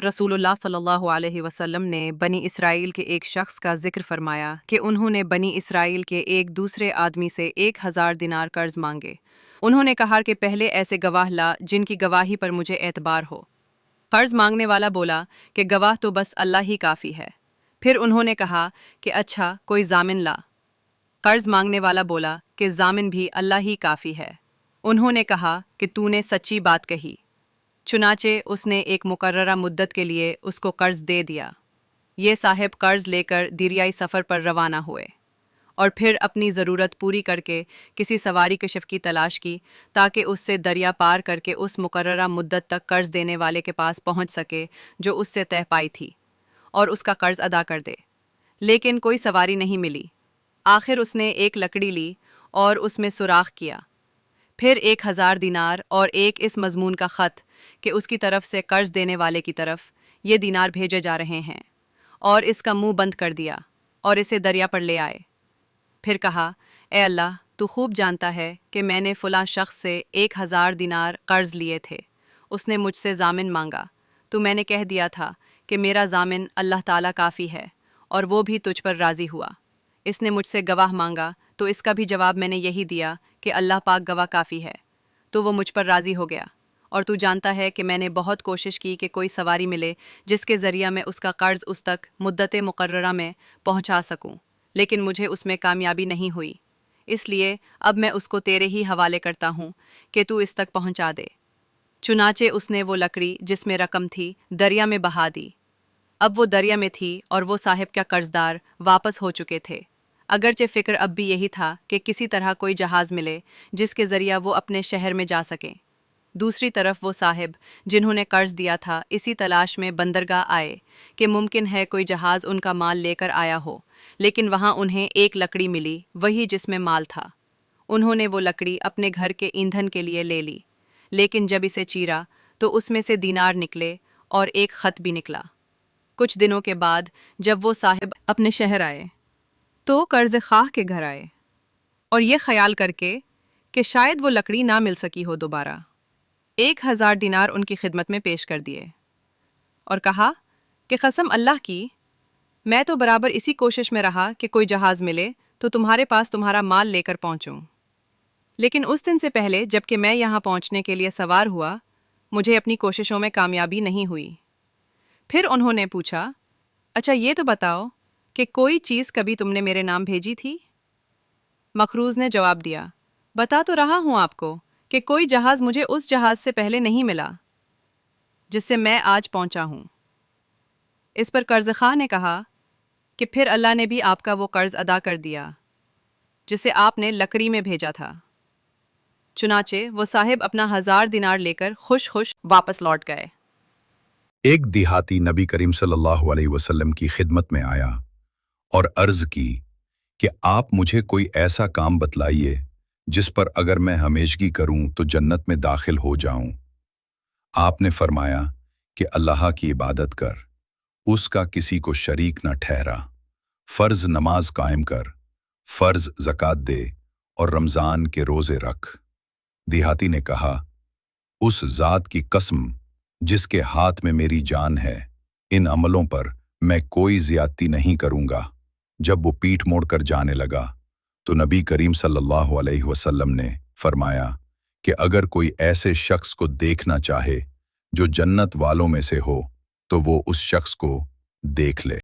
रसूलुल्लाह सल्लल्लाहु अलैहि वसल्लम ने बनी इसराइल के एक शख्स का जिक्र फरमाया कि उन्होंने बनी इसराइल के एक दूसरे आदमी से 1000 दिनार कर्ज मांगे। उन्होंने कहा कि पहले ऐसे गवाह ला जिनकी गवाही पर मुझे एतबार हो। कर्ज मांगने वाला बोला कि गवाह तो बस अल्लाह ही काफ़ी है। फिर उन्होंने कहा कि अच्छा कोई जामिन ला। कर्ज मांगने वाला बोला कि जामिन भी अल्लाह ही काफ़ी है। उन्होंने कहा कि तूने सच्ची बात कही। चुनाचे उसने एक मुकर्ररा मुद्दत के लिए उसको कर्ज दे दिया। ये साहिब कर्ज लेकर दरियाई सफ़र पर रवाना हुए और फिर अपनी ज़रूरत पूरी करके किसी सवारी कशिफ की तलाश की ताकि उससे दरिया पार करके उस मुकर्ररा मुद्दत तक कर्ज देने वाले के पास पहुंच सके जो उससे तय पाई थी और उसका कर्ज अदा कर दे। लेकिन कोई सवारी नहीं मिली। आखिर उसने एक लकड़ी ली और उसमें सुराख किया। फिर 1000 दिनार और एक इस मजमून का ख़त कि उसकी तरफ से कर्ज देने वाले की तरफ ये दिनार भेजे जा रहे हैं, और इसका मुंह बंद कर दिया और इसे दरिया पर ले आए। फिर कहा, ए अल्लाह, तू खूब जानता है कि मैंने फ़लाँ शख्स से 1000 दिनार कर्ज लिए थे। उसने मुझसे जामिन मांगा तो मैंने कह दिया था कि मेरा जामिन अल्लाह ताला काफ़ी है, और वो भी तुझ पर राज़ी हुआ। इसने मुझसे गवाह मांगा तो इसका भी जवाब मैंने यही दिया कि अल्लाह पाक गवाह काफ़ी है, तो वो मुझ पर राज़ी हो गया। और तू जानता है कि मैंने बहुत कोशिश की कि कोई सवारी मिले जिसके ज़रिया मैं उसका कर्ज उस तक मुद्दत मुकर्ररा में पहुंचा सकूं, लेकिन मुझे उसमें कामयाबी नहीं हुई। इसलिए अब मैं उसको तेरे ही हवाले करता हूं कि तू इस तक पहुंचा दे। चुनाचे उसने वो लकड़ी जिसमें रकम थी दरिया में बहा दी। अब वो दरिया में थी और वो साहिब का कर्जदार वापस हो चुके थे। अगरचे फ़िक्र अब भी यही था कि किसी तरह कोई जहाज़ मिले जिसके ज़रिया वो अपने शहर में जा सकें। दूसरी तरफ वो साहिब जिन्होंने कर्ज दिया था इसी तलाश में बंदरगाह आए कि मुमकिन है कोई जहाज़ उनका माल लेकर आया हो, लेकिन वहाँ उन्हें एक लकड़ी मिली, वही जिसमें माल था। उन्होंने वो लकड़ी अपने घर के ईंधन के लिए ले ली, लेकिन जब इसे चीरा तो उसमें से दीनार निकले और एक ख़त भी निकला। कुछ दिनों के बाद जब वो साहिब अपने शहर आए तो कर्ज ख़्वाह के घर आए और ये ख्याल करके कि शायद वो लकड़ी ना मिल सकी हो दोबारा, 1000 दिनार उनकी खिदमत में पेश कर दिए और कहा कि कसम अल्लाह की, मैं तो बराबर इसी कोशिश में रहा कि कोई जहाज़ मिले तो तुम्हारे पास तुम्हारा माल लेकर पहुंचूं। लेकिन उस दिन से पहले जबकि मैं यहाँ पहुंचने के लिए सवार हुआ, मुझे अपनी कोशिशों में कामयाबी नहीं हुई। फिर उन्होंने पूछा, अच्छा ये तो बताओ कि कोई चीज़ कभी तुमने मेरे नाम भेजी थी? मखरूज़ ने जवाब दिया, बता तो रहा हूँ आपको कि कोई जहाज़ मुझे उस जहाज़ से पहले नहीं मिला जिससे मैं आज पहुंचा हूं। इस पर कर्ज़-ख़्वाह ने कहा कि फिर अल्लाह ने भी आपका वो कर्ज़ अदा कर दिया जिसे आपने लकड़ी में भेजा था। चुनाचे वो साहिब अपना 1000 दिनार लेकर खुश खुश वापस लौट गए। एक देहाती नबी करीम सल्लल्लाहु अलैहि वसल्लम की खिदमत में आया और अर्ज की कि आप मुझे कोई ऐसा काम बतलाइए जिस पर अगर मैं हमेशगी करूं तो जन्नत में दाखिल हो जाऊं। आपने फरमाया कि अल्लाह की इबादत कर, उसका किसी को शरीक न ठहरा, फ़र्ज नमाज कायम कर, फ़र्ज ज़कात दे और रमज़ान के रोज़े रख। देहाती ने कहा, उस ज़ात की कसम जिसके हाथ में मेरी जान है, इन अमलों पर मैं कोई ज़्यादती नहीं करूँगा। जब वो पीठ मोड़कर जाने लगा तो नबी करीम सल्लल्लाहु अलैहि वसल्लम ने फरमाया कि अगर कोई ऐसे शख्स को देखना चाहे जो जन्नत वालों में से हो तो वो उस शख्स को देख ले।